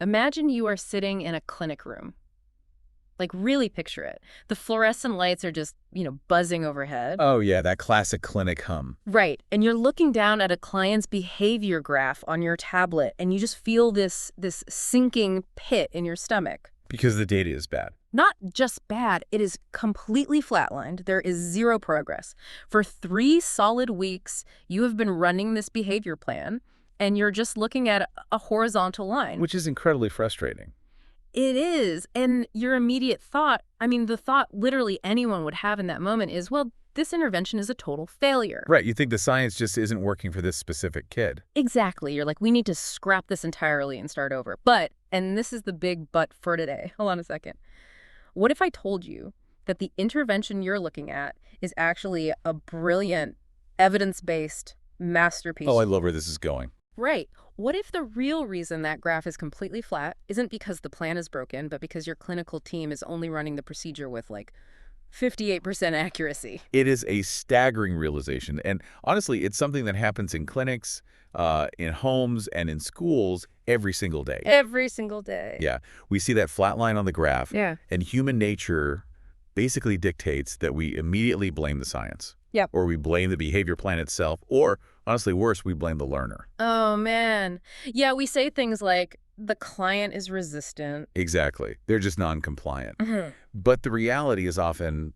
Imagine you are sitting in a clinic room. Like, really picture it. The fluorescent lights are just, buzzing overhead. Oh, yeah, that classic clinic hum. Right. And you're looking down at a client's behavior graph on your tablet, and you just feel this sinking pit in your stomach. Because the data is bad. Not just bad, it is completely flatlined. There is zero progress. For 3 solid weeks, you have been running this behavior plan, and you're just looking at a horizontal line. Which is incredibly frustrating. It is. And your immediate thought, the thought literally anyone would have in that moment is, well, this intervention is a total failure. Right, you think the science just isn't working for this specific kid. Exactly. You're like, we need to scrap this entirely and start over. But, and this is the big but for today. Hold on a second. What if I told you that the intervention you're looking at is actually a brilliant, evidence-based masterpiece? Oh, I love where this is going. Right. What if the real reason that graph is completely flat isn't because the plan is broken, but because your clinical team is only running the procedure with, 58% accuracy? It is a staggering realization. And honestly, it's something that happens in clinics, in homes, and in schools every single day. Every single day. Yeah. We see that flat line on the graph. Yeah. And human nature basically dictates that we immediately blame the science. Yep. Or we blame the behavior plan itself. Or, honestly, worse, we blame the learner. Oh, man. Yeah, we say things like, the client is resistant. Exactly. They're just non-compliant. Mm-hmm. But the reality is often,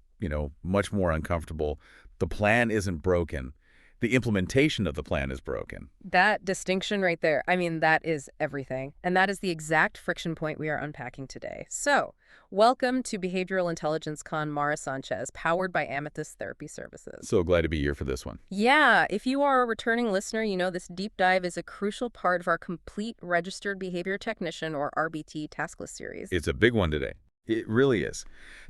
much more uncomfortable. The plan isn't broken. The implementation of the plan is broken. That distinction right there, that is everything. And that is the exact friction point we are unpacking today. So, welcome to Behavioral Intelligence Con Mara Sanchez, powered by Amethyst Therapy Services. So glad to be here for this one. Yeah, if you are a returning listener, this deep dive is a crucial part of our complete Registered Behavior Technician, or RBT, Task List series. It's a big one today. It really is.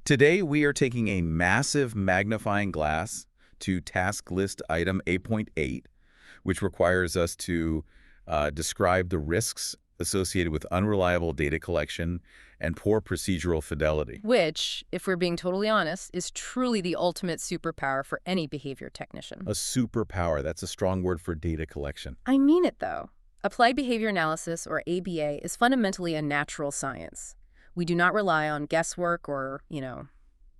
Today, we are taking a massive magnifying glass to Task List Item 8.8, which requires us to describe the risks associated with unreliable data collection and poor procedural fidelity. Which, if we're being totally honest, is truly the ultimate superpower for any behavior technician. A superpower. That's a strong word for data collection. I mean it, though. Applied behavior analysis, or ABA, is fundamentally a natural science. We do not rely on guesswork or,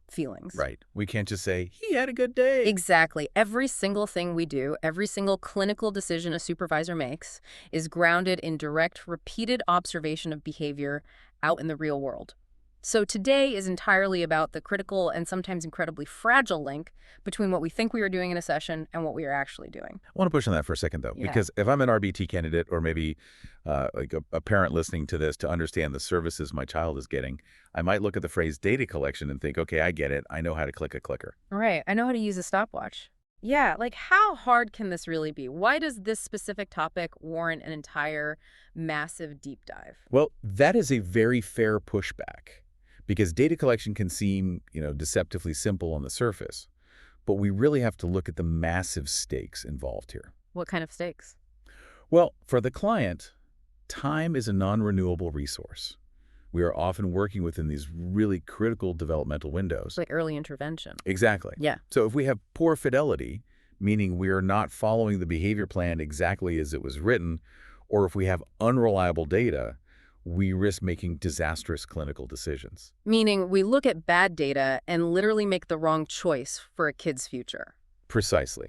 feelings. Right. We can't just say, he had a good day. Exactly. Every single thing we do, every single clinical decision a supervisor makes, is grounded in direct, repeated observation of behavior out in the real world. So today is entirely about the critical and sometimes incredibly fragile link between what we think we are doing in a session and what we are actually doing. I want to push on that for a second, though, because if I'm an RBT candidate or maybe a parent listening to this to understand the services my child is getting, I might look at the phrase data collection and think, okay, I get it. I know how to click a clicker. Right. I know how to use a stopwatch. Yeah, how hard can this really be? Why does this specific topic warrant an entire massive deep dive? Well, that is a very fair pushback. Because data collection can seem, deceptively simple on the surface. But we really have to look at the massive stakes involved here. What kind of stakes? Well, for the client, time is a non-renewable resource. We are often working within these really critical developmental windows. Like early intervention. Exactly. Yeah. So if we have poor fidelity, meaning we are not following the behavior plan exactly as it was written, or if we have unreliable data, we risk making disastrous clinical decisions. Meaning we look at bad data and literally make the wrong choice for a kid's future. Precisely.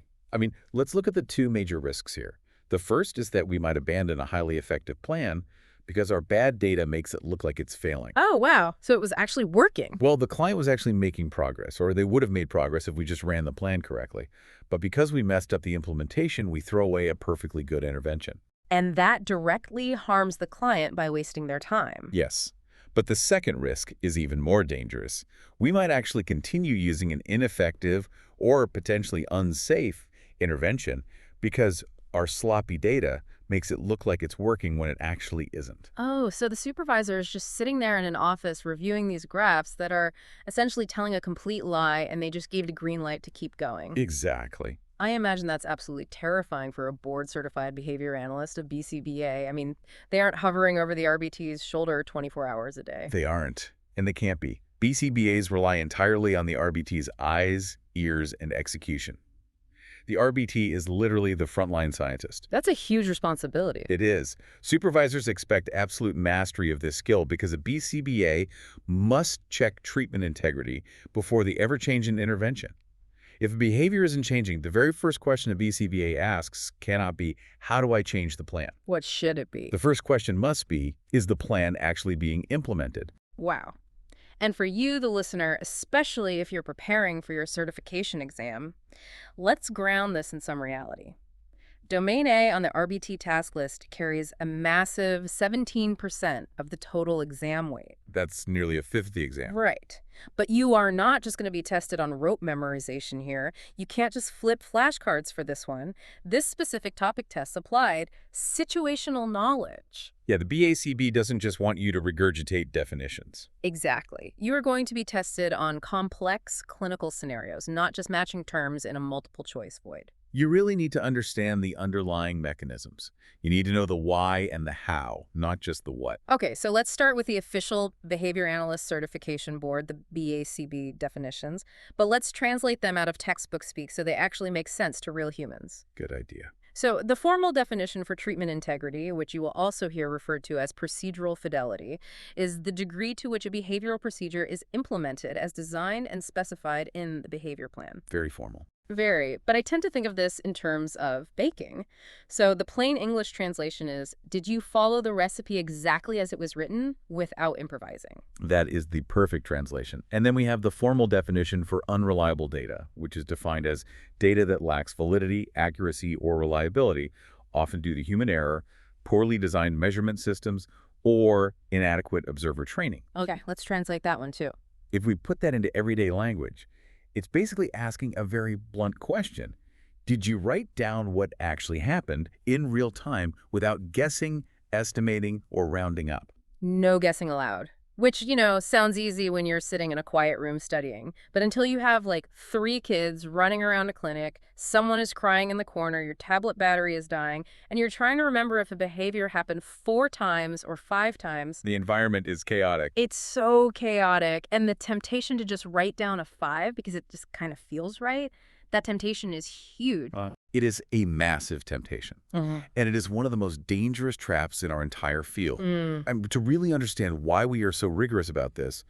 Let's look at the 2 major risks here. The first is that we might abandon a highly effective plan because our bad data makes it look like it's failing. Oh, wow. So it was actually working. Well, the client was actually making progress, or they would have made progress if we just ran the plan correctly. But because we messed up the implementation, we throw away a perfectly good intervention. And that directly harms the client by wasting their time. Yes. But the second risk is even more dangerous. We might actually continue using an ineffective or potentially unsafe intervention because our sloppy data makes it look like it's working when it actually isn't. Oh, so the supervisor is just sitting there in an office reviewing these graphs that are essentially telling a complete lie, and they just gave it a green light to keep going. Exactly. I imagine that's absolutely terrifying for a board-certified behavior analyst, a BCBA. They aren't hovering over the RBT's shoulder 24 hours a day. They aren't, and they can't be. BCBAs rely entirely on the RBT's eyes, ears, and execution. The RBT is literally the frontline scientist. That's a huge responsibility. It is. Supervisors expect absolute mastery of this skill because a BCBA must check treatment integrity before the ever-changing intervention. If a behavior isn't changing, the very first question a BCBA asks cannot be, how do I change the plan? What should it be? The first question must be, is the plan actually being implemented? Wow. And for you, the listener, especially if you're preparing for your certification exam, let's ground this in some reality. Domain A on the RBT task list carries a massive 17% of the total exam weight. That's nearly a fifth of the exam. Right. But you are not just going to be tested on rote memorization here. You can't just flip flashcards for this one. This specific topic test applied situational knowledge. Yeah, the BACB doesn't just want you to regurgitate definitions. Exactly. You are going to be tested on complex clinical scenarios, not just matching terms in a multiple choice void. You really need to understand the underlying mechanisms. You need to know the why and the how, not just the what. Okay, so let's start with the official Behavior Analyst Certification Board, the BACB definitions, but let's translate them out of textbook speak so they actually make sense to real humans. Good idea. So the formal definition for treatment integrity, which you will also hear referred to as procedural fidelity, is the degree to which a behavioral procedure is implemented as designed and specified in the behavior plan. Very formal. Very, but I tend to think of this in terms of baking. So the plain English translation is, did you follow the recipe exactly as it was written without improvising? That is the perfect translation. And then we have the formal definition for unreliable data, which is defined as data that lacks validity, accuracy, or reliability, often due to human error, poorly designed measurement systems, or inadequate observer training. Okay, let's translate that one too. If we put that into everyday language, it's basically asking a very blunt question. Did you write down what actually happened in real time without guessing, estimating, or rounding up? No guessing allowed. Which, sounds easy when you're sitting in a quiet room studying. But until you have, 3 kids running around a clinic, someone is crying in the corner, your tablet battery is dying, and you're trying to remember if a behavior happened 4 times or 5 times. The environment is chaotic. It's so chaotic. And the temptation to just write down a 5 because it just kind of feels right, that temptation is huge. It is a massive temptation. And it is one of the most dangerous traps in our entire field. And to really understand why we are so rigorous about this,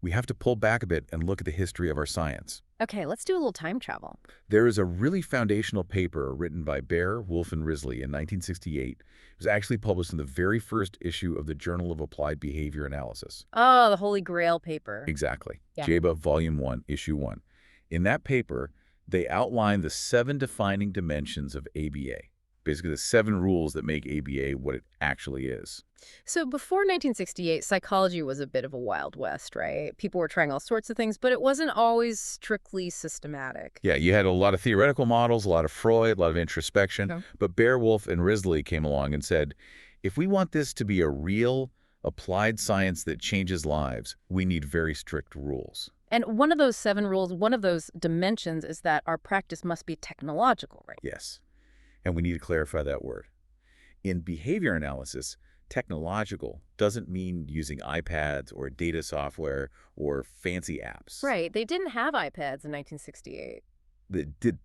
we have to pull back a bit and look at the history of our science. Okay, let's do a little time travel. There is a really foundational paper written by Baer, Wolf, and Risley in 1968. It was actually published in the very first issue of the Journal of Applied Behavior Analysis. Oh, the Holy Grail paper. Exactly. Yeah. JABA Volume 1, Issue 1. In that paper, they outline the 7 defining dimensions of ABA, basically the 7 rules that make ABA what it actually is. So before 1968, psychology was a bit of a Wild West, right? People were trying all sorts of things, but it wasn't always strictly systematic. Yeah, you had a lot of theoretical models, a lot of Freud, a lot of introspection, Okay. but Baer, Wolf, and Risley came along and said, if we want this to be a real applied science that changes lives, we need very strict rules. And one of those 7 rules, one of those dimensions is that our practice must be technological, right? Yes, and we need to clarify that word. In behavior analysis, technological doesn't mean using iPads or data software or fancy apps. Right. They didn't have iPads in 1968.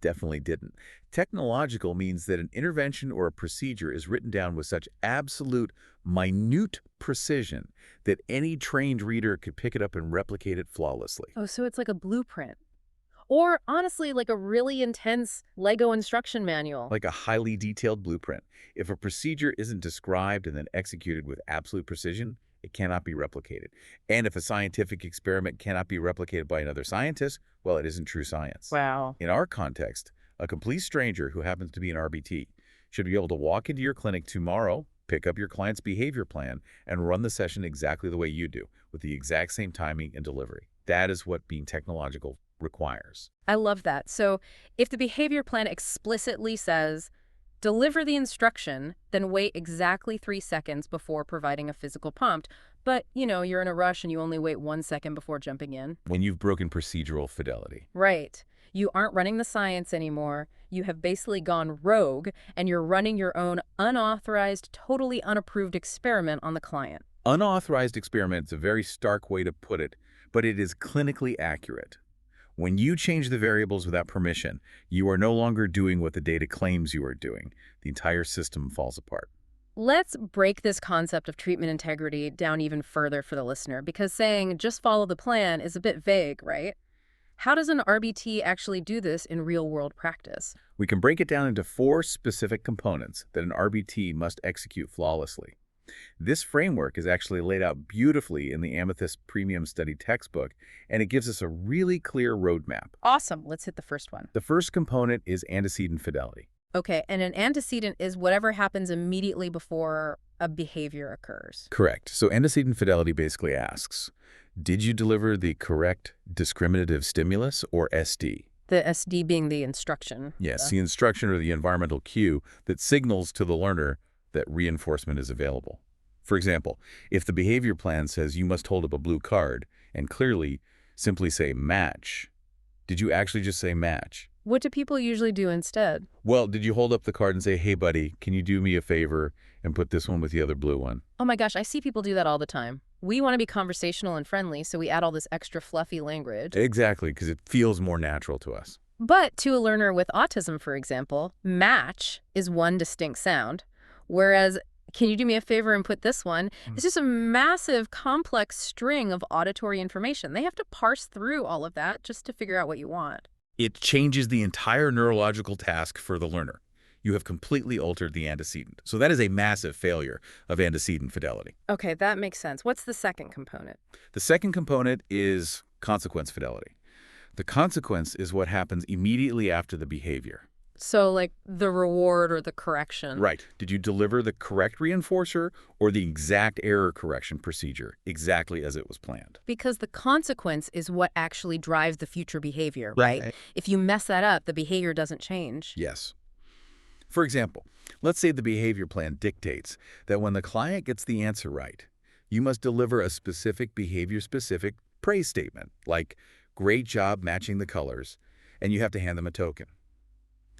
Definitely didn't. Technological means that an intervention or a procedure is written down with such absolute, minute precision that any trained reader could pick it up and replicate it flawlessly. Oh, so it's like a blueprint. Or honestly, like a really intense Lego instruction manual. Like a highly detailed blueprint. If a procedure isn't described and then executed with absolute precision, it cannot be replicated. And if a scientific experiment cannot be replicated by another scientist, well, it isn't true science. Wow. In our context, a complete stranger who happens to be an RBT should be able to walk into your clinic tomorrow, pick up your client's behavior plan, and run the session exactly the way you do, with the exact same timing and delivery. That is what being technological requires. I love that. So if the behavior plan explicitly says, deliver the instruction, then wait exactly 3 seconds before providing a physical prompt. But, you're in a rush and you only wait 1 second before jumping in. When you've broken procedural fidelity. Right. You aren't running the science anymore. You have basically gone rogue, and you're running your own unauthorized, totally unapproved experiment on the client. Unauthorized experiment is a very stark way to put it, but it is clinically accurate. When you change the variables without permission, you are no longer doing what the data claims you are doing. The entire system falls apart. Let's break this concept of treatment integrity down even further for the listener, because saying just follow the plan is a bit vague, right? How does an RBT actually do this in real-world practice? We can break it down into 4 specific components that an RBT must execute flawlessly. This framework is actually laid out beautifully in the Amethyst Premium Study textbook, and it gives us a really clear roadmap. Awesome. Let's hit the first one. The first component is antecedent fidelity. Okay, and an antecedent is whatever happens immediately before a behavior occurs. Correct. So antecedent fidelity basically asks, did you deliver the correct discriminative stimulus, or SD? The SD being the instruction. Yes, the instruction or the environmental cue that signals to the learner that reinforcement is available. For example, if the behavior plan says you must hold up a blue card and clearly simply say match, did you actually just say match? What do people usually do instead? Well, did you hold up the card and say, hey, buddy, can you do me a favor and put this one with the other blue one? Oh my gosh, I see people do that all the time. We want to be conversational and friendly, so we add all this extra fluffy language. Exactly, because it feels more natural to us. But to a learner with autism, for example, match is one distinct sound, whereas can you do me a favor and put this one? It's just a massive, complex string of auditory information. They have to parse through all of that just to figure out what you want. It changes the entire neurological task for the learner. You have completely altered the antecedent. So that is a massive failure of antecedent fidelity. Okay, that makes sense. What's the second component? The second component is consequence fidelity. The consequence is what happens immediately after the behavior. So like the reward or the correction. Right. Did you deliver the correct reinforcer or the exact error correction procedure exactly as it was planned? Because the consequence is what actually drives the future behavior, right? If you mess that up, the behavior doesn't change. Yes. For example, let's say the behavior plan dictates that when the client gets the answer right, you must deliver a specific behavior-specific praise statement, like, great job matching the colors, and you have to hand them a token.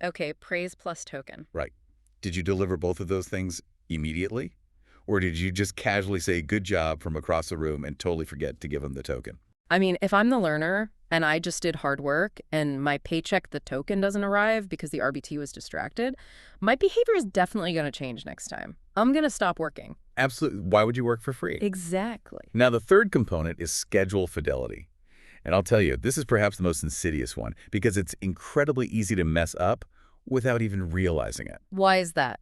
Okay, praise plus token. Right. Did you deliver both of those things immediately? Or did you just casually say good job from across the room and totally forget to give them the token? I mean, if I'm the learner and I just did hard work and my paycheck, the token doesn't arrive because the RBT was distracted, my behavior is definitely going to change next time. I'm going to stop working. Absolutely. Why would you work for free? Exactly. Now, the third component is schedule fidelity. And I'll tell you, this is perhaps the most insidious one because it's incredibly easy to mess up without even realizing it. Why is that?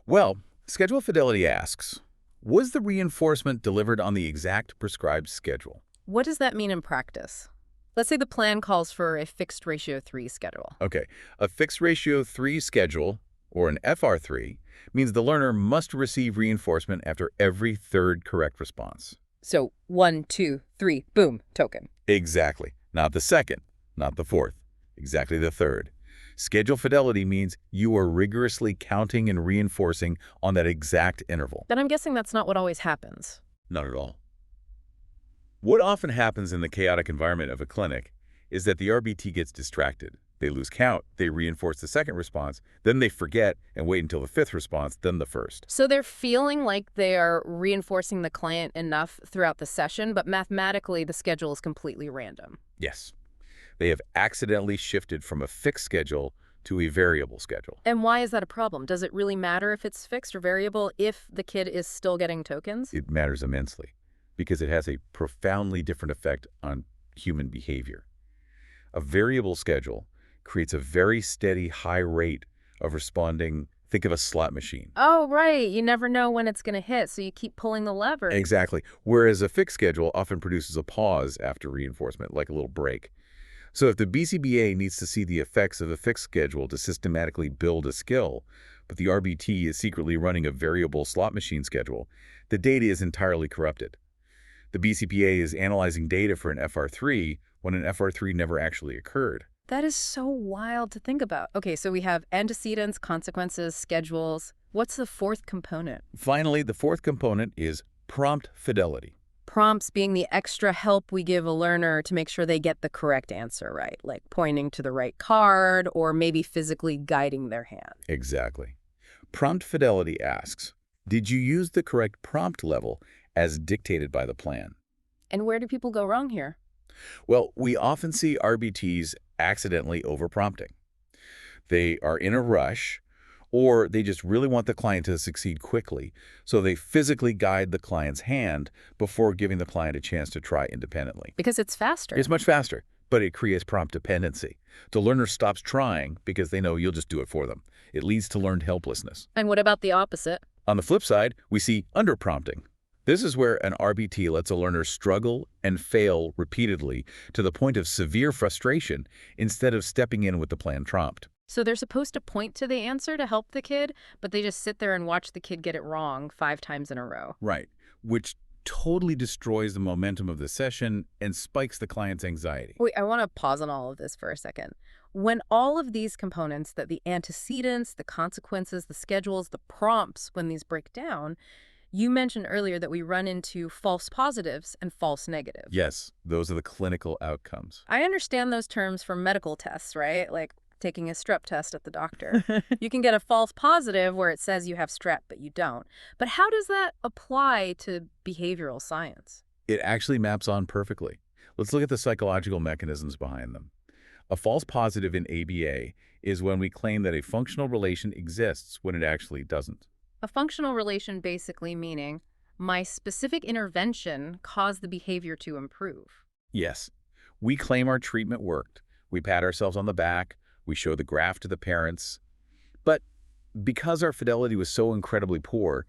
Well, schedule fidelity asks, was the reinforcement delivered on the exact prescribed schedule? What does that mean in practice? Let's say the plan calls for a fixed ratio 3 schedule. Okay, a fixed ratio 3 schedule, or an FR3, means the learner must receive reinforcement after every third correct response. So 1, 2, 3, boom, token. Exactly. Not the second, not the fourth, exactly the third. Schedule fidelity means you are rigorously counting and reinforcing on that exact interval. Then I'm guessing that's not what always happens. Not at all. What often happens in the chaotic environment of a clinic is that the RBT gets distracted. They lose count, they reinforce the second response, then they forget and wait until the fifth response, then the first. So they're feeling like they are reinforcing the client enough throughout the session, but mathematically the schedule is completely random. Yes. They have accidentally shifted from a fixed schedule to a variable schedule. And why is that a problem? Does it really matter if it's fixed or variable if the kid is still getting tokens? It matters immensely because it has a profoundly different effect on human behavior. A variable schedule creates a very steady, high rate of responding. Think of a slot machine. Oh, right. You never know when it's going to hit, so you keep pulling the lever. Exactly. Whereas a fixed schedule often produces a pause after reinforcement, like a little break. So if the BCBA needs to see the effects of a fixed schedule to systematically build a skill, but the RBT is secretly running a variable slot machine schedule, the data is entirely corrupted. The BCBA is analyzing data for an FR3 when an FR3 never actually occurred. That is so wild to think about. Okay, so we have antecedents, consequences, schedules. What's the fourth component? Finally, the fourth component is prompt fidelity. Prompts being the extra help we give a learner to make sure they get the correct answer right, like pointing to the right card or maybe physically guiding their hand. Exactly. Prompt fidelity asks, did you use the correct prompt level as dictated by the plan? And where do people go wrong here? Well, we often see RBTs accidentally overprompting. They are in a rush, or they just really want the client to succeed quickly, so they physically guide the client's hand before giving the client a chance to try independently. Because it's faster. It's much faster, but it creates prompt dependency. The learner stops trying because they know you'll just do it for them. It leads to learned helplessness. And what about the opposite? On the flip side, we see underprompting. This is where an RBT lets a learner struggle and fail repeatedly to the point of severe frustration instead of stepping in with the planned prompt. So they're supposed to point to the answer to help the kid, but they just sit there and watch the kid get it wrong 5 times in a row. Right, which totally destroys the momentum of the session and spikes the client's anxiety. Wait, I want to pause on all of this for a second. When all of these components, that the antecedents, the consequences, the schedules, the prompts, when these break down, you mentioned earlier that we run into false positives and false negatives. Yes, those are the clinical outcomes. I understand those terms from medical tests, right? Like taking a strep test at the doctor. You can get a false positive where it says you have strep, but you don't. But how does that apply to behavioral science? It actually maps on perfectly. Let's look at the psychological mechanisms behind them. A false positive in ABA is when we claim that a functional relation exists when it actually doesn't. A functional relation basically meaning my specific intervention caused the behavior to improve. Yes, we claim our treatment worked. We pat ourselves on the back. We show the graph to the parents. But because our fidelity was so incredibly poor,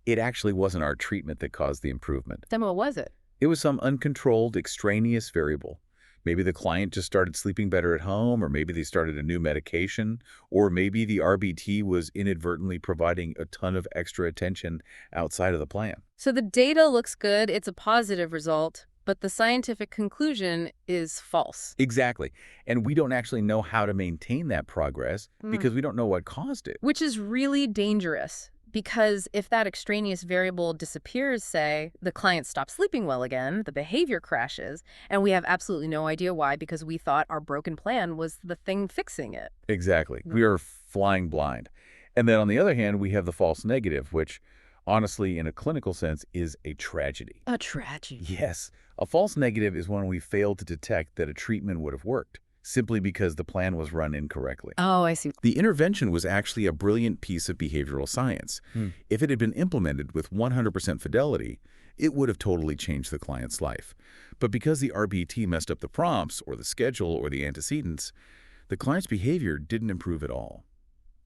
it actually wasn't our treatment that caused the improvement. Then what was it? It was some uncontrolled, extraneous variable. Maybe the client just started sleeping better at home, or maybe they started a new medication, or maybe the RBT was inadvertently providing a ton of extra attention outside of the plan. So the data looks good, it's a positive result, but the scientific conclusion is false. Exactly. And we don't actually know how to maintain that progress because we don't know what caused it. Which is really dangerous. Because if that extraneous variable disappears, say, the client stops sleeping well again, the behavior crashes, and we have absolutely no idea why because we thought our broken plan was the thing fixing it. Exactly. We are flying blind. And then on the other hand, we have the false negative, which honestly, in a clinical sense, is a tragedy. A tragedy. Yes. A false negative is when we fail to detect that a treatment would have worked, simply because the plan was run incorrectly. Oh, I see. The intervention was actually a brilliant piece of behavioral science. If it had been implemented with 100% fidelity, it would have totally changed the client's life. But because the RBT messed up the prompts, or the schedule, or the antecedents, the client's behavior didn't improve at all.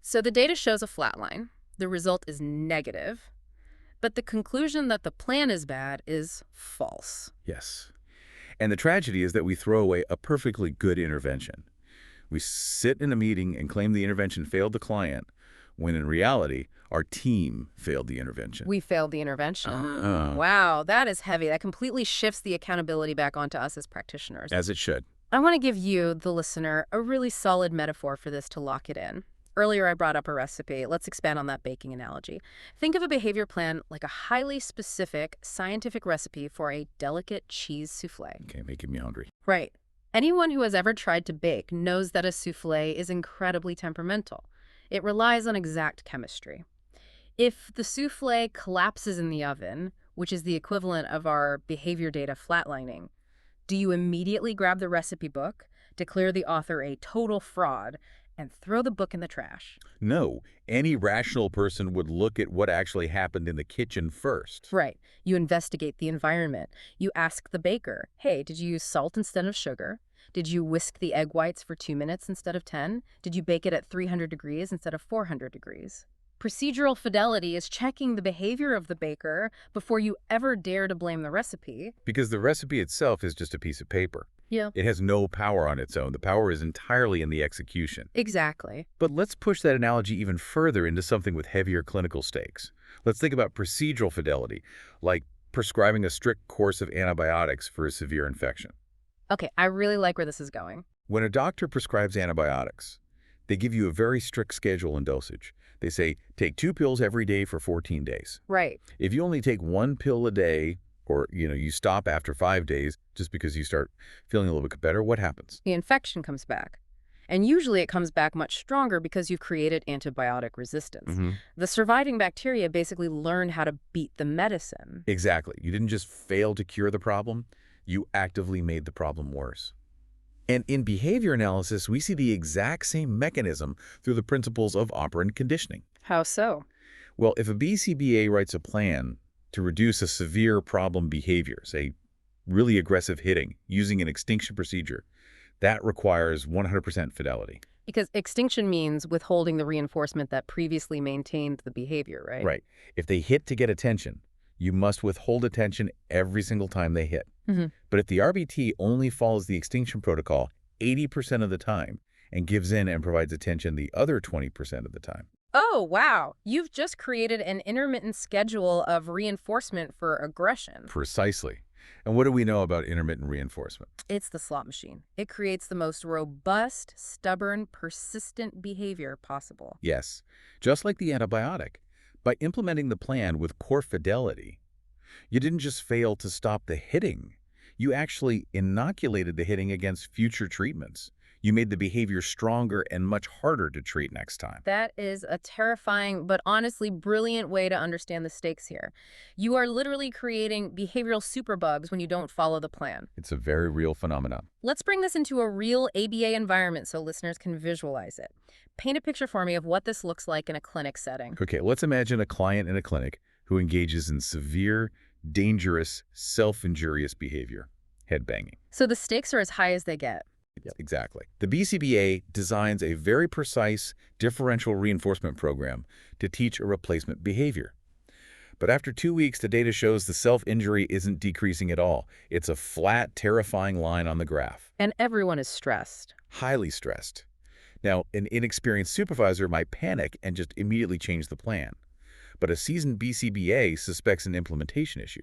So the data shows a flat line. The result is negative. But the conclusion that the plan is bad is false. Yes. And the tragedy is that we throw away a perfectly good intervention. We sit in a meeting and claim the intervention failed the client, when in reality, our team failed the intervention. We failed the intervention. Wow, that is heavy. That completely shifts the accountability back onto us as practitioners. As it should. I want to give you, the listener, a really solid metaphor for this to lock it in. Earlier, I brought up a recipe. Let's expand on that baking analogy. Think of a behavior plan like a highly specific scientific recipe for a delicate cheese souffle. Okay, making me hungry. Right. Anyone who has ever tried to bake knows that a souffle is incredibly temperamental. It relies on exact chemistry. If the souffle collapses in the oven, which is the equivalent of our behavior data flatlining, do you immediately grab the recipe book, declare the author a total fraud, and throw the book in the trash? No, any rational person would look at what actually happened in the kitchen first. Right. You investigate the environment. You ask the baker, hey, did you use salt instead of sugar? Did you whisk the egg whites for 2 minutes instead of 10? Did you bake it at 300 degrees instead of 400 degrees? Procedural fidelity is checking the behavior of the baker before you ever dare to blame the recipe. Because the recipe itself is just a piece of paper. Yeah. It has no power on its own. The power is entirely in the execution. Exactly. But let's push that analogy even further into something with heavier clinical stakes. Let's think about procedural fidelity, like prescribing a strict course of antibiotics for a severe infection. Okay, I really like where this is going. When a doctor prescribes antibiotics, they give you a very strict schedule and dosage. They say, take 2 pills every day for 14 days. Right. If you only take 1 pill a day, or you stop after 5 days just because you start feeling a little bit better, what happens? The infection comes back. And usually it comes back much stronger because you've created antibiotic resistance. The surviving bacteria basically learn how to beat the medicine. Exactly. You didn't just fail to cure the problem. You actively made the problem worse. And in behavior analysis, we see the exact same mechanism through the principles of operant conditioning. How so? Well, if a BCBA writes a plan to reduce a severe problem behavior, say really aggressive hitting, using an extinction procedure, that requires 100% fidelity. Because extinction means withholding the reinforcement that previously maintained the behavior, right? Right. If they hit to get attention, you must withhold attention every single time they hit. Mhm. But if the RBT only follows the extinction protocol 80% of the time and gives in and provides attention the other 20% of the time. Oh, wow. You've just created an intermittent schedule of reinforcement for aggression. Precisely. And what do we know about intermittent reinforcement? It's the slot machine. It creates the most robust, stubborn, persistent behavior possible. Yes, just like the antibiotic. By implementing the plan with core fidelity, you didn't just fail to stop the hitting. You actually inoculated the hitting against future treatments. You made the behavior stronger and much harder to treat next time. That is a terrifying but honestly brilliant way to understand the stakes here. You are literally creating behavioral superbugs when you don't follow the plan. It's a very real phenomenon. Let's bring this into a real ABA environment so listeners can visualize it. Paint a picture for me of what this looks like in a clinic setting. Okay, let's imagine a client in a clinic who engages in severe, dangerous, self-injurious behavior, headbanging. So the stakes are as high as they get. Yep. Exactly. The BCBA designs a very precise differential reinforcement program to teach a replacement behavior. But after 2 weeks, the data shows the self-injury isn't decreasing at all. It's a flat, terrifying line on the graph. And everyone is stressed. Highly stressed. Now, an inexperienced supervisor might panic and just immediately change the plan. But a seasoned BCBA suspects an implementation issue.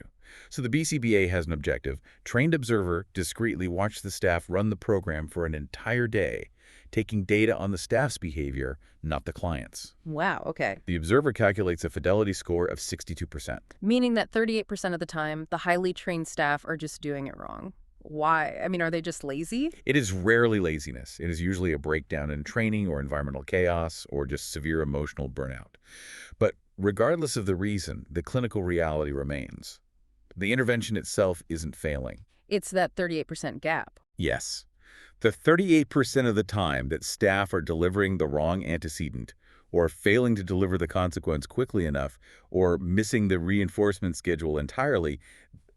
So the BCBA has an objective. Trained observer discreetly watch the staff run the program for an entire day, taking data on the staff's behavior, not the client's. Wow, okay. The observer calculates a fidelity score of 62%. Meaning that 38% of the time, the highly trained staff are just doing it wrong. Why? I mean, are they just lazy? It is rarely laziness. It is usually a breakdown in training or environmental chaos or just severe emotional burnout. But regardless of the reason, the clinical reality remains. The intervention itself isn't failing. It's that 38% gap. Yes. The 38% of the time that staff are delivering the wrong antecedent or failing to deliver the consequence quickly enough or missing the reinforcement schedule entirely,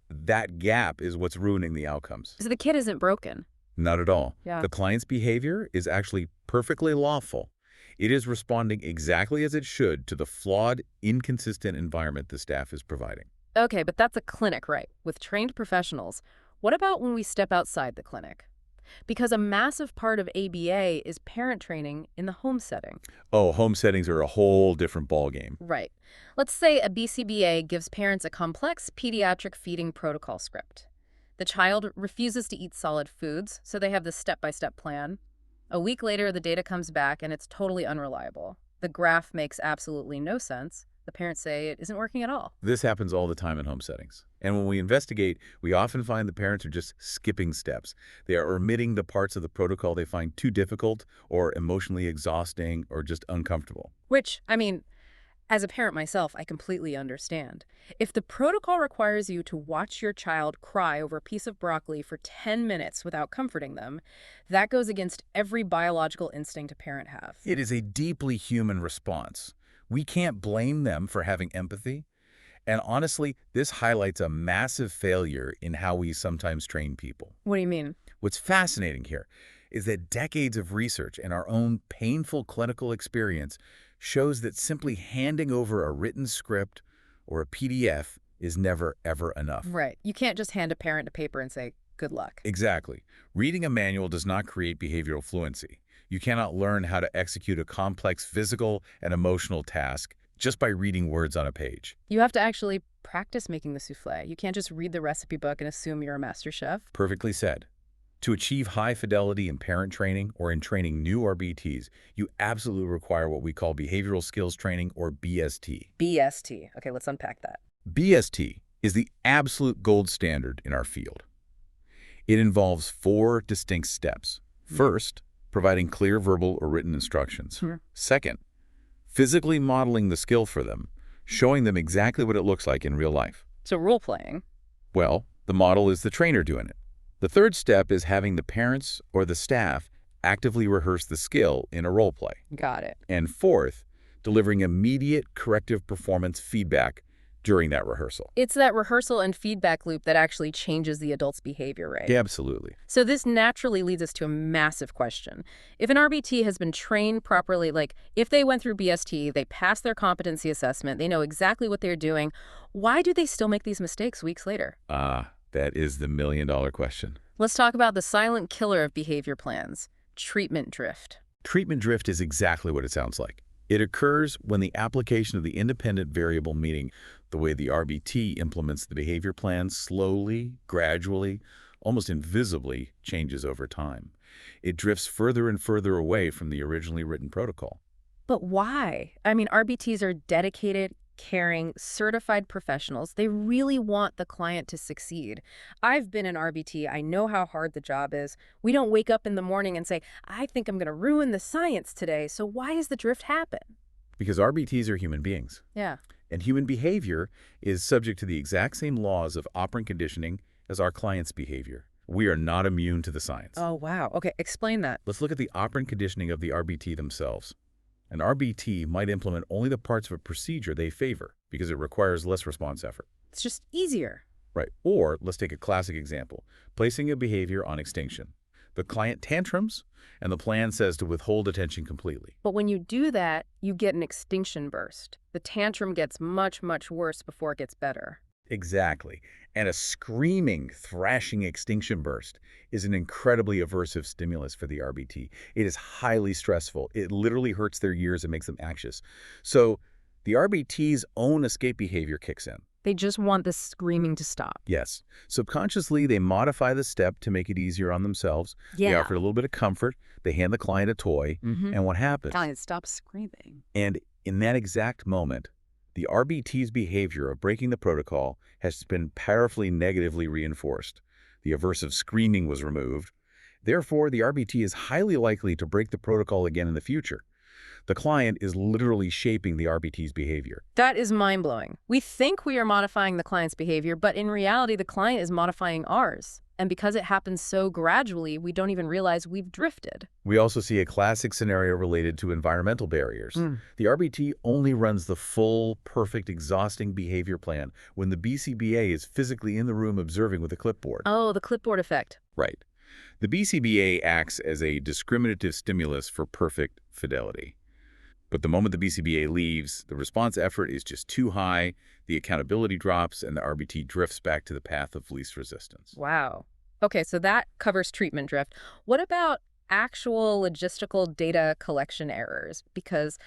that gap is what's ruining the outcomes. So the kid isn't broken. Not at all. Yeah. The client's behavior is actually perfectly lawful. It is responding exactly as it should to the flawed, inconsistent environment the staff is providing. Okay, but that's a clinic, right? With trained professionals. What about when we step outside the clinic? Because a massive part of ABA is parent training in the home setting. Oh, home settings are a whole different ballgame. Right. Let's say a BCBA gives parents a complex pediatric feeding protocol script. The child refuses to eat solid foods, so they have this step-by-step plan. A week later, the data comes back, and it's totally unreliable. The graph makes absolutely no sense. The parents say it isn't working at all. This happens all the time in home settings. And when we investigate, we often find the parents are just skipping steps. They are omitting the parts of the protocol they find too difficult or emotionally exhausting or just uncomfortable. Which, I mean, as a parent myself, I completely understand. If the protocol requires you to watch your child cry over a piece of broccoli for 10 minutes without comforting them, that goes against every biological instinct a parent has. It is a deeply human response. We can't blame them for having empathy. And honestly, this highlights a massive failure in how we sometimes train people. What do you mean? What's fascinating here is that decades of research and our own painful clinical experience shows that simply handing over a written script or a PDF is never, ever enough. Right. You can't just hand a parent a paper and say, good luck. Exactly. Reading a manual does not create behavioral fluency. You cannot learn how to execute a complex physical and emotional task just by reading words on a page. You have to actually practice making the souffle. You can't just read the recipe book and assume you're a master chef. Perfectly said. To achieve high fidelity in parent training or in training new RBTs, you absolutely require what we call behavioral skills training, or BST. BST. Okay, let's unpack that. BST is the absolute gold standard in our field. It involves 4 distinct steps. First, providing clear verbal or written instructions. Second, physically modeling the skill for them, showing them exactly what it looks like in real life. So role playing. Well, The model is the trainer doing it. The third step is having the parents or the staff actively rehearse the skill in a role play. Got it. And fourth, delivering immediate corrective performance feedback during that rehearsal. It's that rehearsal and feedback loop that actually changes the adult's behavior, right? Yeah, absolutely. So this naturally leads us to a massive question. If an RBT has been trained properly, like if they went through BST, they passed their competency assessment, they know exactly what they're doing, why do they still make these mistakes weeks later? That is the million-dollar question. Let's talk about the silent killer of behavior plans, treatment drift. Treatment drift is exactly what it sounds like. It occurs when the application of the independent variable, meaning the way the RBT implements the behavior plan, slowly, gradually, almost invisibly changes over time. It drifts further and further away from the originally written protocol. But why? I mean, RBTs are dedicated, caring, certified professionals. They really want the client to succeed. I've been an RBT. I know how hard the job is. We don't wake up in the morning and say, I think I'm going to ruin the science today. So why does the drift happen? Because RBTs are human beings. Yeah. And human behavior is subject to the exact same laws of operant conditioning as our client's behavior. We are not immune to the science. Oh, wow. Okay, explain that. Let's look at the operant conditioning of the RBT themselves. An RBT might implement only the parts of a procedure they favor because it requires less response effort. It's just easier. Right. Or let's take a classic example, placing a behavior on extinction. The client tantrums, and the plan says to withhold attention completely. But when you do that, you get an extinction burst. The tantrum gets much, much worse before it gets better. Exactly. And a screaming, thrashing extinction burst is an incredibly aversive stimulus for the RBT. It is highly stressful. It literally hurts their ears and makes them anxious. So the RBT's own escape behavior kicks in. They just want the screaming to stop. Yes. Subconsciously, they modify the step to make it easier on themselves. Yeah. They offer a little bit of comfort. They hand the client a toy. And what happens? Client stops screaming. And in that exact moment, the RBT's behavior of breaking the protocol has been powerfully negatively reinforced. The aversive screaming was removed. Therefore, the RBT is highly likely to break the protocol again in the future. The client is literally shaping the RBT's behavior. That is mind-blowing. We think we are modifying the client's behavior, but in reality, the client is modifying ours. And because it happens so gradually, we don't even realize we've drifted. We also see a classic scenario related to environmental barriers. The RBT only runs the full, perfect, exhausting behavior plan when the BCBA is physically in the room observing with a clipboard. Oh, the clipboard effect. Right. The BCBA acts as a discriminative stimulus for perfect fidelity. But the moment the BCBA leaves, the response effort is just too high, the accountability drops, and the RBT drifts back to the path of least resistance. Wow. Okay, so that covers treatment drift. What about actual logistical data collection errors? Because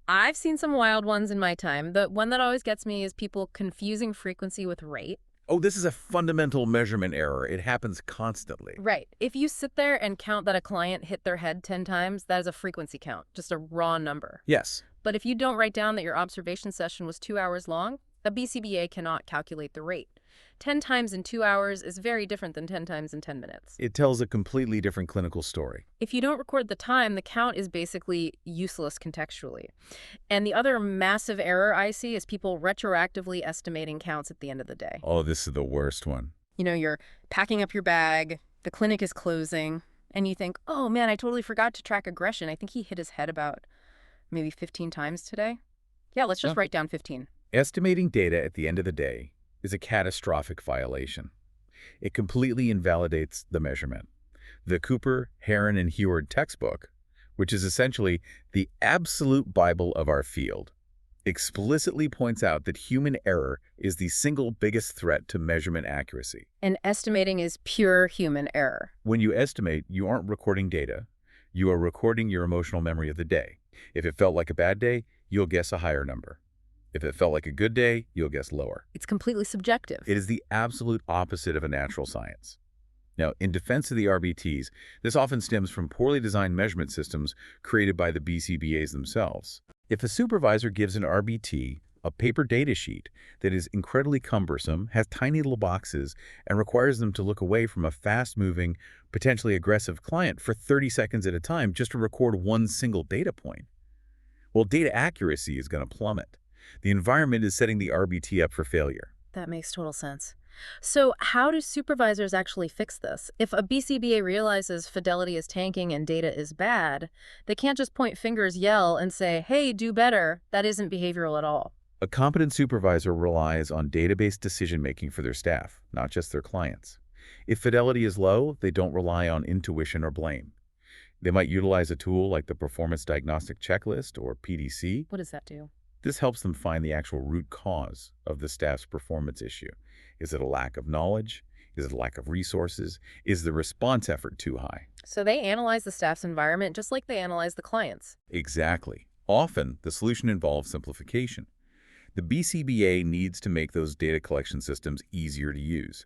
I've seen some wild ones in my time. The one that always gets me is people confusing frequency with rate. Oh, this is a fundamental measurement error. It happens constantly. Right. If you sit there and count that a client hit their head 10 times, that is a frequency count, just a raw number. Yes. But if you don't write down that your observation session was 2 hours long, a BCBA cannot calculate the rate. 10 times in 2 hours is very different than 10 times in 10 minutes. It tells a completely different clinical story. If you don't record the time, the count is basically useless contextually. And the other massive error I see is people retroactively estimating counts at the end of the day. Oh, this is the worst one. You know, you're packing up your bag, the clinic is closing, and you think, oh man, I totally forgot to track aggression. I think he hit his head about maybe 15 times today. Yeah, let's just write down 15. Estimating data at the end of the day is a catastrophic violation. It completely invalidates the measurement. The Cooper, Heron, and Heward textbook, which is essentially the absolute Bible of our field, explicitly points out that human error is the single biggest threat to measurement accuracy. And estimating is pure human error. When you estimate, you aren't recording data. You are recording your emotional memory of the day. If it felt like a bad day, you'll guess a higher number. If it felt like a good day, you'll guess lower. It's completely subjective. It is the absolute opposite of a natural science. Now, in defense of the RBTs, this often stems from poorly designed measurement systems created by the BCBAs themselves. If a supervisor gives an RBT a paper data sheet that is incredibly cumbersome, has tiny little boxes, and requires them to look away from a fast-moving, potentially aggressive client for 30 seconds at a time just to record one single data point, well, data accuracy is going to plummet. The environment is setting the RBT up for failure. That makes total sense. So how do supervisors actually fix this? If a BCBA realizes fidelity is tanking and data is bad, they can't just point fingers, yell, and say, hey, do better. That isn't behavioral at all. A competent supervisor relies on database decision-making for their staff, not just their clients. If fidelity is low, they don't rely on intuition or blame. They might utilize a tool like the Performance Diagnostic Checklist, or PDC. What does that do? This helps them find the actual root cause of the staff's performance issue. Is it a lack of knowledge? Is it a lack of resources? Is the response effort too high? So they analyze the staff's environment just like they analyze the client's. Exactly. Often, the solution involves simplification. The BCBA needs to make those data collection systems easier to use,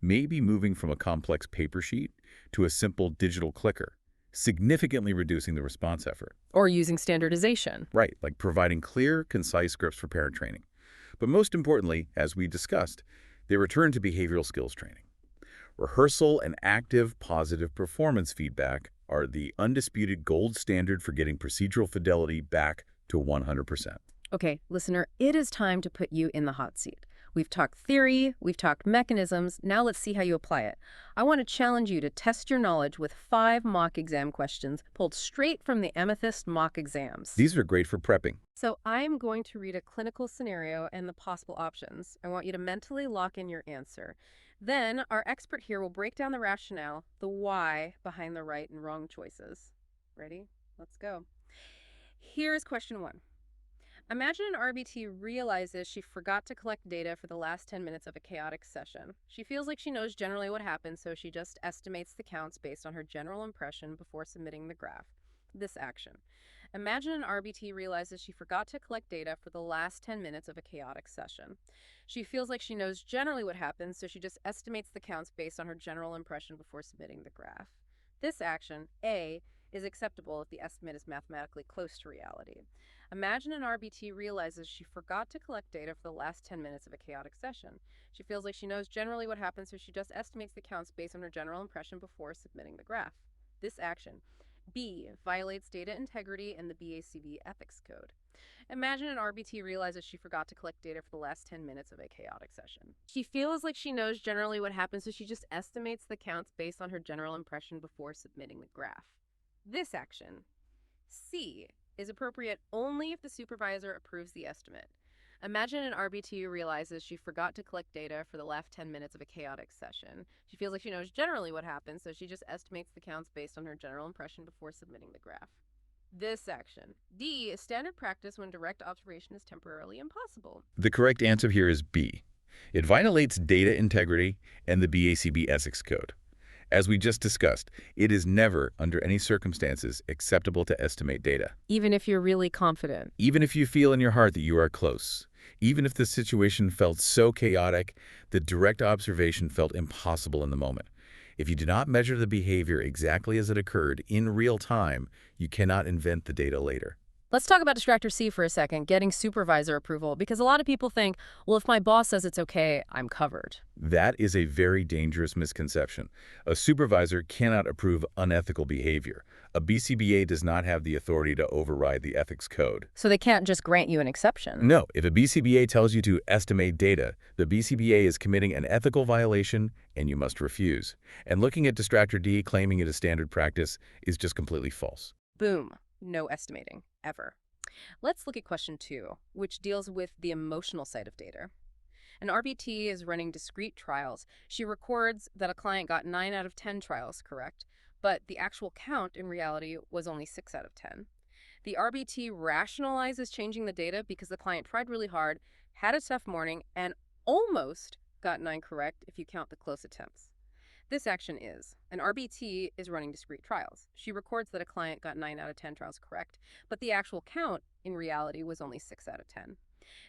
maybe moving from a complex paper sheet to a simple digital clicker, significantly reducing the response effort. Or using standardization. Right, like providing clear, concise scripts for parent training. But most importantly, as we discussed, they return to behavioral skills training. Rehearsal and active, positive performance feedback are the undisputed gold standard for getting procedural fidelity back to 100%. Okay, listener, it is time to put you in the hot seat. We've talked theory, we've talked mechanisms, now let's see how you apply it. I want to challenge you to test your knowledge with 5 mock exam questions pulled straight from the Amethyst mock exams. These are great for prepping. So I'm going to read a clinical scenario and the possible options. I want you to mentally lock in your answer. Then our expert here will break down the rationale, the why behind the right and wrong choices. Ready? Let's go. Here's question 1. Imagine an RBT realizes she forgot to collect data for the last 10 minutes of a chaotic session. She feels like she knows generally what happened, so she just estimates the counts based on her general impression before submitting the graph. This action. Imagine an RBT realizes she forgot to collect data for the last 10 minutes of a chaotic session. She feels like she knows generally what happened, so she just estimates the counts based on her general impression before submitting the graph. This action, A, is acceptable if the estimate is mathematically close to reality. Imagine an RBT realizes she forgot to collect data for the last 10 minutes of a chaotic session. She feels like she knows generally what happened, so she just estimates the counts based on her general impression before submitting the graph. This action, B, violates data integrity and the BACB ethics code. Imagine an RBT realizes she forgot to collect data for the last 10 minutes of a chaotic session. She feels like she knows generally what happened, so she just estimates the counts based on her general impression before submitting the graph. This action, C, is appropriate only if the supervisor approves the estimate. Imagine an RBT realizes she forgot to collect data for the last 10 minutes of a chaotic session. She feels like she knows generally what happened, so she just estimates the counts based on her general impression before submitting the graph. This action, D, is standard practice when direct observation is temporarily impossible. The correct answer here is B. It violates data integrity and the BACB ethics code. As we just discussed, it is never, under any circumstances, acceptable to estimate data. Even if you're really confident. Even if you feel in your heart that you are close. Even if the situation felt so chaotic that direct observation felt impossible in the moment. If you do not measure the behavior exactly as it occurred in real time, you cannot invent the data later. Let's talk about distractor C for a second, getting supervisor approval, because a lot of people think, well, if my boss says it's okay, I'm covered. That is a very dangerous misconception. A supervisor cannot approve unethical behavior. A BCBA does not have the authority to override the ethics code. So they can't just grant you an exception. No, if a BCBA tells you to estimate data, the BCBA is committing an ethical violation and you must refuse. And looking at distractor D claiming it is standard practice is just completely false. Boom. No estimating, ever. Let's look at question 2, which deals with the emotional side of data. An RBT is running discrete trials. She records that a client got 9 out of 10 trials correct, but the actual count in reality was only 6 out of 10. The RBT rationalizes changing the data because the client tried really hard, had a tough morning, and almost got 9 correct if you count the close attempts. This action is, an RBT is running discrete trials. She records that a client got 9 out of 10 trials correct, but the actual count in reality was only 6 out of 10.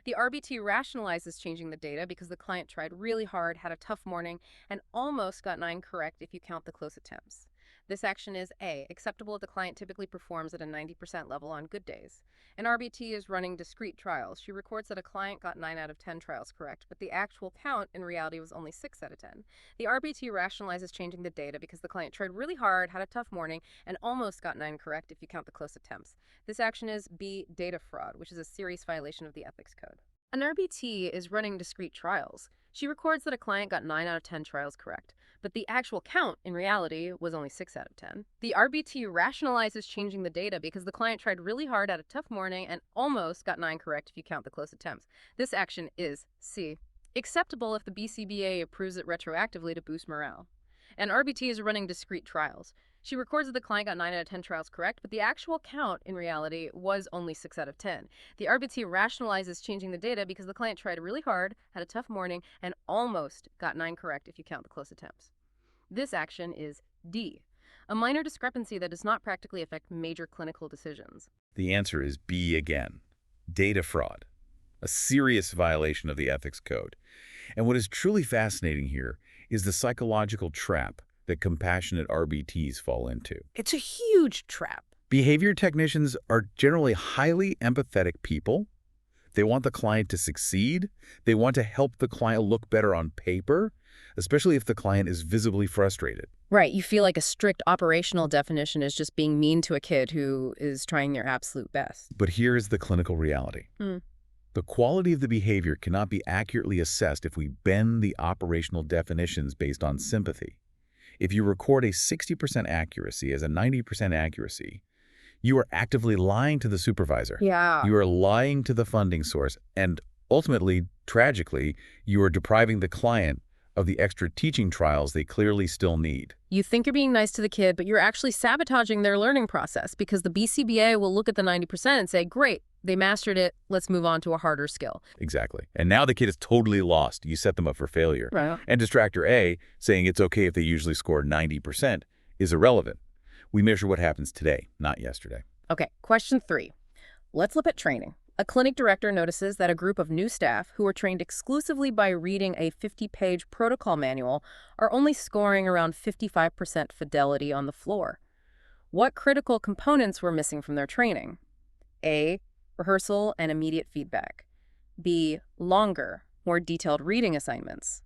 The RBT rationalizes changing the data because the client tried really hard, had a tough morning, and almost got 9 correct if you count the close attempts. This action is A, acceptable if the client typically performs at a 90% level on good days. An RBT is running discrete trials. She records that a client got 9 out of 10 trials correct, but the actual count in reality was only 6 out of 10. The RBT rationalizes changing the data because the client tried really hard, had a tough morning, and almost got 9 correct if you count the close attempts. This action is B, data fraud, which is a serious violation of the ethics code. An RBT is running discrete trials. She records that a client got 9 out of 10 trials correct, but the actual count, in reality, was only 6 out of 10. The RBT rationalizes changing the data because the client tried really hard at a tough morning and almost got 9 correct if you count the close attempts. This action is C. Acceptable if the BCBA approves it retroactively to boost morale. An RBT is running discrete trials. She records that the client got 9 out of 10 trials correct, but the actual count, in reality, was only 6 out of 10. The RBT rationalizes changing the data because the client tried really hard, had a tough morning, and almost got 9 correct if you count the close attempts. This action is D, a minor discrepancy that does not practically affect major clinical decisions. The answer is B again. Data fraud. A serious violation of the ethics code. And what is truly fascinating here is the psychological trap that compassionate RBTs fall into. It's a huge trap. Behavior technicians are generally highly empathetic people. They want the client to succeed. They want to help the client look better on paper, especially if the client is visibly frustrated. Right, you feel like a strict operational definition is just being mean to a kid who is trying their absolute best. But here is the clinical reality. The quality of the behavior cannot be accurately assessed if we bend the operational definitions based on sympathy. If you record a 60% accuracy as a 90% accuracy, you are actively lying to the supervisor. Yeah. You are lying to the funding source, and ultimately, tragically, you are depriving the client of the extra teaching trials they clearly still need. You think you're being nice to the kid, but you're actually sabotaging their learning process because the BCBA will look at the 90% and say, great, they mastered it, let's move on to a harder skill. Exactly. And now the kid is totally lost. You set them up for failure. Right. And distractor A, saying it's okay if they usually score 90%, is irrelevant. We measure what happens today, not yesterday. Okay, question 3. Let's look at training. A clinic director notices that a group of new staff who are trained exclusively by reading a 50-page protocol manual are only scoring around 55% fidelity on the floor. What critical components were missing from their training? A, rehearsal and immediate feedback. B, longer, more detailed reading assignments.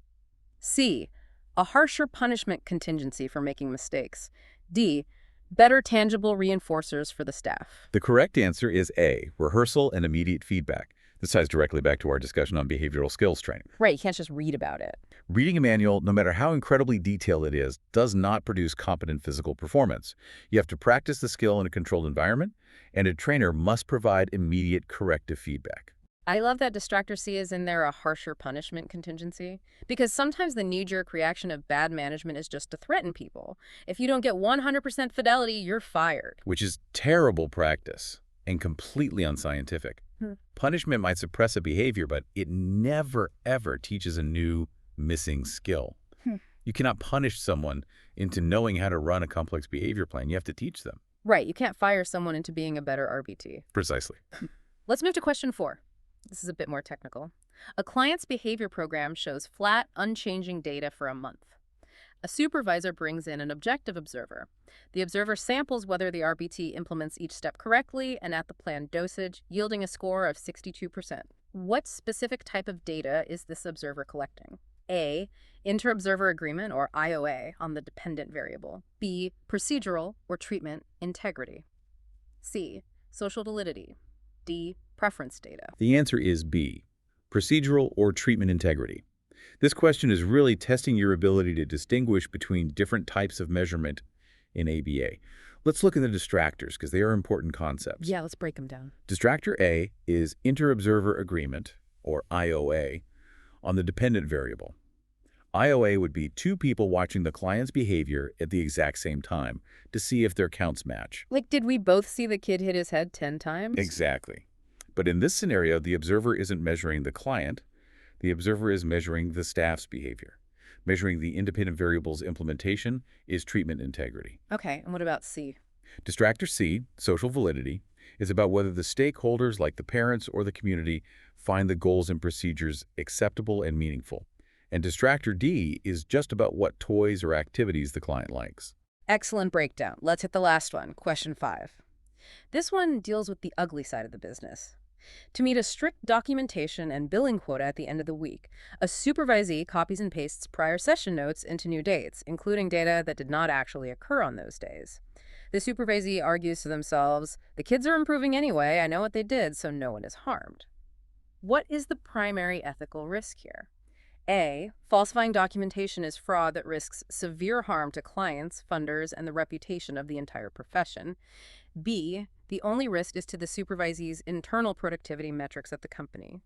C, a harsher punishment contingency for making mistakes. D, better tangible reinforcers for the staff. The correct answer is A, rehearsal and immediate feedback. This ties directly back to our discussion on behavioral skills training. Right, you can't just read about it. Reading a manual, no matter how incredibly detailed it is, does not produce competent physical performance. You have to practice the skill in a controlled environment, and a trainer must provide immediate corrective feedback. I love that distractor C is in there a harsher punishment contingency, because sometimes the knee-jerk reaction of bad management is just to threaten people. If you don't get 100% fidelity, you're fired. Which is terrible practice and completely unscientific. Punishment might suppress a behavior, but it never, ever teaches a new missing skill. You cannot punish someone into knowing how to run a complex behavior plan. You have to teach them. Right, you can't fire someone into being a better RBT. Precisely. Let's move to question 4. This is a bit more technical. A client's behavior program shows flat, unchanging data for a month. A supervisor brings in an objective observer. The observer samples whether the RBT implements each step correctly and at the planned dosage, yielding a score of 62%. What specific type of data is this observer collecting? A, inter-observer agreement, or IOA, on the dependent variable. B, procedural or treatment integrity. C, social validity. D, preference data. The answer is B, procedural or treatment integrity. This question is really testing your ability to distinguish between different types of measurement in ABA. Let's look at the distractors because they are important concepts. Yeah, let's break them down. Distractor A is inter-observer agreement, or IOA, on the dependent variable. IOA would be two people watching the client's behavior at the exact same time to see if their counts match. Like, did we both see the kid hit his head 10 times? Exactly. But in this scenario, the observer isn't measuring the client. The observer is measuring the staff's behavior. Measuring the independent variable's implementation is treatment integrity. Okay, and what about C? Distractor C, social validity, is about whether the stakeholders, like the parents or the community, find the goals and procedures acceptable and meaningful. And distractor D is just about what toys or activities the client likes. Excellent breakdown. Let's hit the last one, question 5. This one deals with the ugly side of the business. To meet a strict documentation and billing quota at the end of the week, a supervisee copies and pastes prior session notes into new dates, including data that did not actually occur on those days. The supervisee argues to themselves, the kids are improving anyway, I know what they did, so no one is harmed. What is the primary ethical risk here? A. Falsifying documentation is fraud that risks severe harm to clients, funders, and the reputation of the entire profession. B. The only risk is to the supervisee's internal productivity metrics at the company.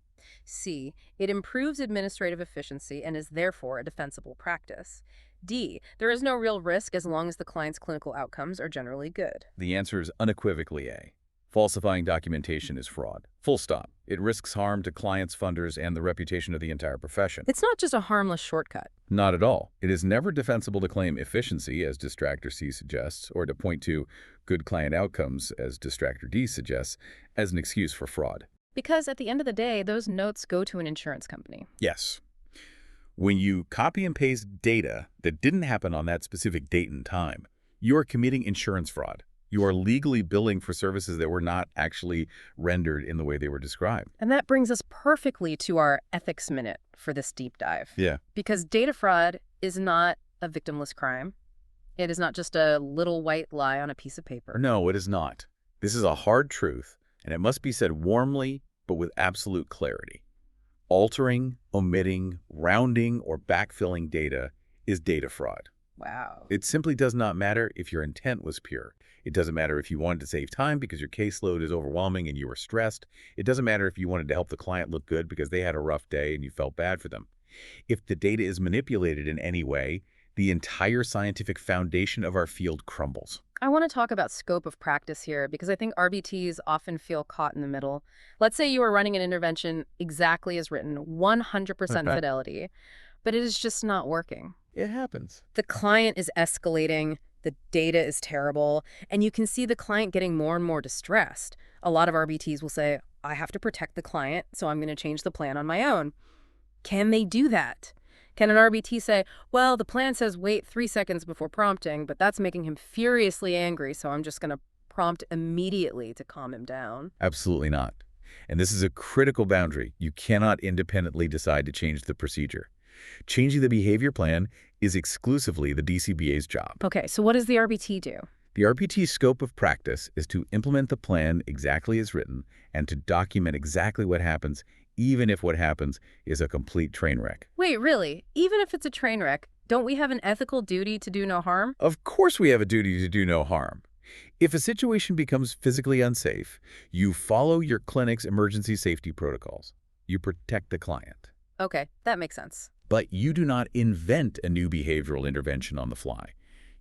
C. It improves administrative efficiency and is therefore a defensible practice. D. There is no real risk as long as the client's clinical outcomes are generally good. The answer is unequivocally A. Falsifying documentation is fraud. Full stop. It risks harm to clients, funders, and the reputation of the entire profession. It's not just a harmless shortcut. Not at all. It is never defensible to claim efficiency, as Distractor C suggests, or to point to good client outcomes, as Distractor D suggests, as an excuse for fraud. Because at the end of the day, those notes go to an insurance company. Yes. When you copy and paste data that didn't happen on that specific date and time, you are committing insurance fraud. You are legally billing for services that were not actually rendered in the way they were described. And that brings us perfectly to our ethics minute for this deep dive. Yeah. Because data fraud is not a victimless crime. It is not just a little white lie on a piece of paper. No, it is not. This is a hard truth, and it must be said warmly, but with absolute clarity. Altering, omitting, rounding, or backfilling data is data fraud. Wow. It simply does not matter if your intent was pure. It doesn't matter if you wanted to save time because your caseload is overwhelming and you were stressed. It doesn't matter if you wanted to help the client look good because they had a rough day and you felt bad for them. If the data is manipulated in any way, the entire scientific foundation of our field crumbles. I want to talk about scope of practice here because I think RBTs often feel caught in the middle. Let's say you are running an intervention exactly as written, 100% fidelity, but it is just not working. It happens. The client is escalating, the data is terrible, and you can see the client getting more and more distressed. A lot of RBTs will say, I have to protect the client, so I'm going to change the plan on my own. Can they do that? Can an RBT say, well, the plan says wait 3 seconds before prompting, but that's making him furiously angry, so I'm just going to prompt immediately to calm him down? Absolutely not. And this is a critical boundary. You cannot independently decide to change the procedure. Changing the behavior plan is exclusively the DCBA's job. Okay, so what does the RBT do? The RBT's scope of practice is to implement the plan exactly as written and to document exactly what happens, even if what happens is a complete train wreck. Wait, really? Even if it's a train wreck, don't we have an ethical duty to do no harm? Of course we have a duty to do no harm. If a situation becomes physically unsafe, you follow your clinic's emergency safety protocols. You protect the client. Okay, that makes sense. But you do not invent a new behavioral intervention on the fly.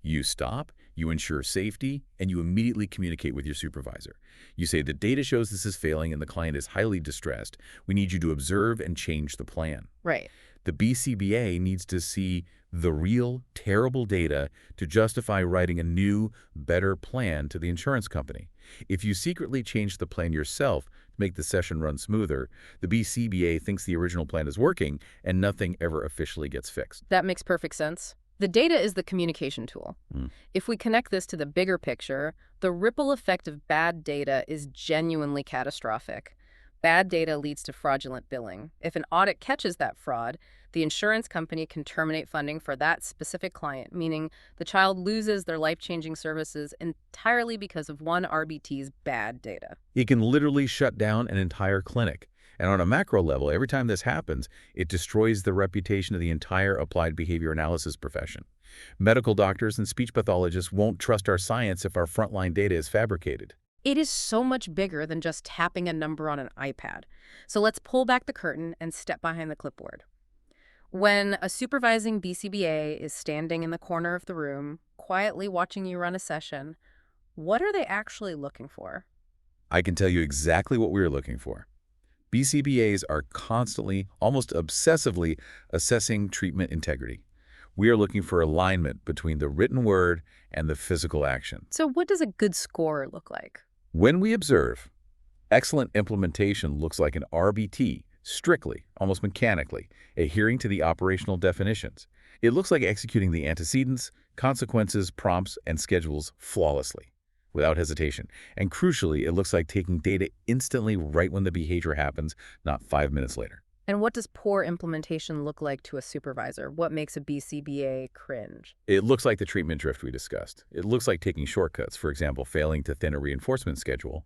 You stop, you ensure safety, and you immediately communicate with your supervisor. You say the data shows this is failing and the client is highly distressed. We need you to observe and change the plan. Right. The BCBA needs to see the real, terrible data to justify writing a new, better plan to the insurance company. If you secretly change the plan yourself to make the session run smoother, the BCBA thinks the original plan is working and nothing ever officially gets fixed. That makes perfect sense. The data is the communication tool. If we connect this to the bigger picture, the ripple effect of bad data is genuinely catastrophic. Bad data leads to fraudulent billing. If an audit catches that fraud, the insurance company can terminate funding for that specific client, meaning the child loses their life-changing services entirely because of one RBT's bad data. It can literally shut down an entire clinic. And on a macro level, every time this happens, it destroys the reputation of the entire applied behavior analysis profession. Medical doctors and speech pathologists won't trust our science if our frontline data is fabricated. It is so much bigger than just tapping a number on an iPad. So let's pull back the curtain and step behind the clipboard. When a supervising BCBA is standing in the corner of the room, quietly watching you run a session, what are they actually looking for? I can tell you exactly what we are looking for. BCBAs are constantly, almost obsessively, assessing treatment integrity. We are looking for alignment between the written word and the physical action. So what does a good score look like? When we observe, excellent implementation looks like an RBT, strictly, almost mechanically, adhering to the operational definitions. It looks like executing the antecedents, consequences, prompts, and schedules flawlessly, without hesitation. And crucially, it looks like taking data instantly right when the behavior happens, not 5 minutes later. And what does poor implementation look like to a supervisor? What makes a BCBA cringe? It looks like the treatment drift we discussed. It looks like taking shortcuts, for example, failing to thin a reinforcement schedule.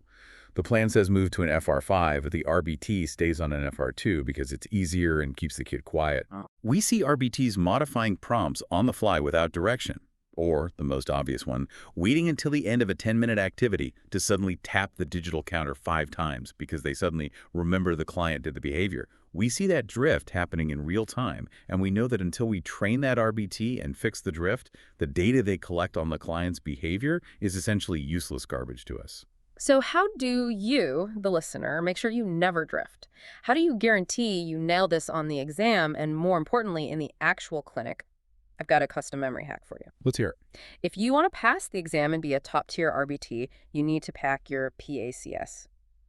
The plan says move to an FR5, but the RBT stays on an FR2 because it's easier and keeps the kid quiet. Oh. We see RBTs modifying prompts on the fly without direction. Or, the most obvious one, waiting until the end of a 10-minute activity to suddenly tap the digital counter 5 times because they suddenly remember the client did the behavior. We see that drift happening in real time, and we know that until we train that RBT and fix the drift, the data they collect on the client's behavior is essentially useless garbage to us. So how do you, the listener, make sure you never drift? How do you guarantee you nail this on the exam and, more importantly, in the actual clinic? I've got a custom memory hack for you. Let's hear it. If you want to pass the exam and be a top-tier RBT, you need to pack your PACS.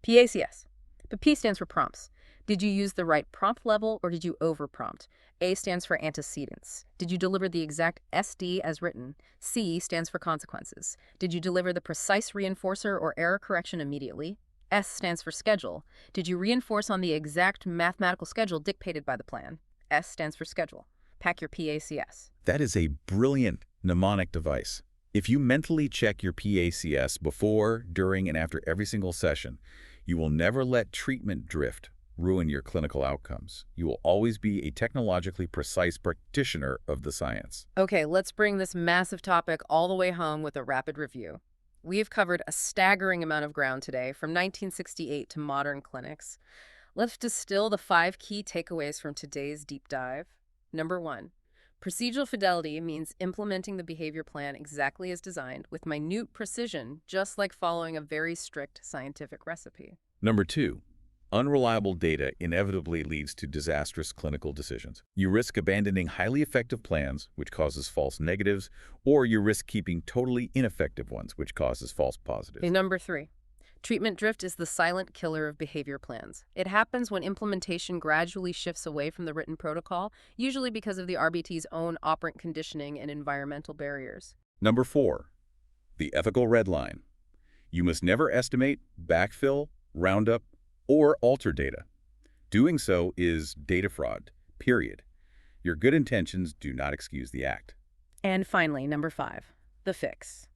PACS. But P stands for prompts. Did you use the right prompt level or did you over-prompt? A stands for antecedents. Did you deliver the exact SD as written? C stands for consequences. Did you deliver the precise reinforcer or error correction immediately? S stands for schedule. Did you reinforce on the exact mathematical schedule dictated by the plan? S stands for schedule. Pack your PACS. That is a brilliant mnemonic device. If you mentally check your PACS before, during, and after every single session, you will never let treatment drift ruin your clinical outcomes. You will always be a technologically precise practitioner of the science. Okay, let's bring this massive topic all the way home with a rapid review. We have covered a staggering amount of ground today, from 1968 to modern clinics. Let's distill the 5 key takeaways from today's deep dive. Number 1, procedural fidelity means implementing the behavior plan exactly as designed with minute precision, just like following a very strict scientific recipe. Number 2, unreliable data inevitably leads to disastrous clinical decisions. You risk abandoning highly effective plans, which causes false negatives, or you risk keeping totally ineffective ones, which causes false positives. Okay, number 3, treatment drift is the silent killer of behavior plans. It happens when implementation gradually shifts away from the written protocol, usually because of the RBT's own operant conditioning and environmental barriers. Number 4, the ethical red line. You must never estimate, backfill, round up, or alter data. Doing so is data fraud, period. Your good intentions do not excuse the act. And finally, number 5, the fix.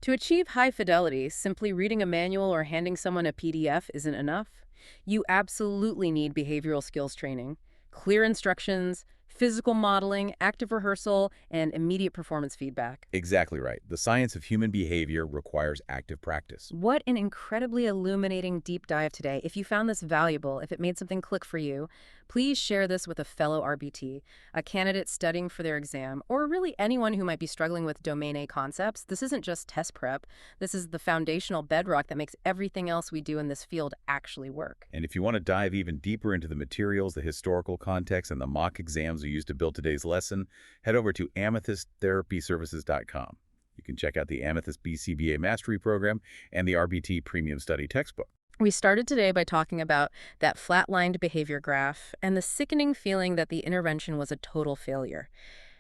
To achieve high fidelity, simply reading a manual or handing someone a PDF isn't enough. You absolutely need behavioral skills training, clear instructions, physical modeling, active rehearsal, and immediate performance feedback. Exactly right. The science of human behavior requires active practice. What an incredibly illuminating deep dive today. If you found this valuable, if it made something click for you, please share this with a fellow RBT, a candidate studying for their exam, or really anyone who might be struggling with Domain A concepts. This isn't just test prep. This is the foundational bedrock that makes everything else we do in this field actually work. And if you want to dive even deeper into the materials, the historical context, and the mock exams we used to build today's lesson, head over to amethysttherapyservices.com. You can check out the Amethyst BCBA Mastery Program and the RBT Premium Study Textbook. We started today by talking about that flatlined behavior graph and the sickening feeling that the intervention was a total failure.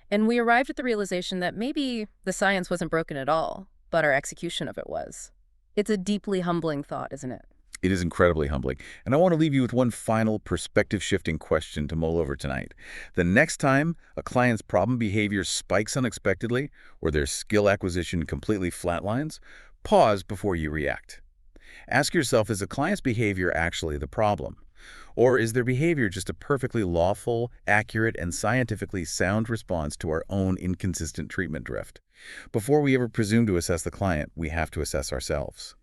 And we arrived at the realization that maybe the science wasn't broken at all, but our execution of it was. It's a deeply humbling thought, isn't it? It is incredibly humbling. And I want to leave you with one final perspective-shifting question to mull over tonight. The next time a client's problem behavior spikes unexpectedly or their skill acquisition completely flatlines, pause before you react. Ask yourself, is the client's behavior actually the problem? Or is their behavior just a perfectly lawful, accurate, and scientifically sound response to our own inconsistent treatment drift? Before we ever presume to assess the client, we have to assess ourselves.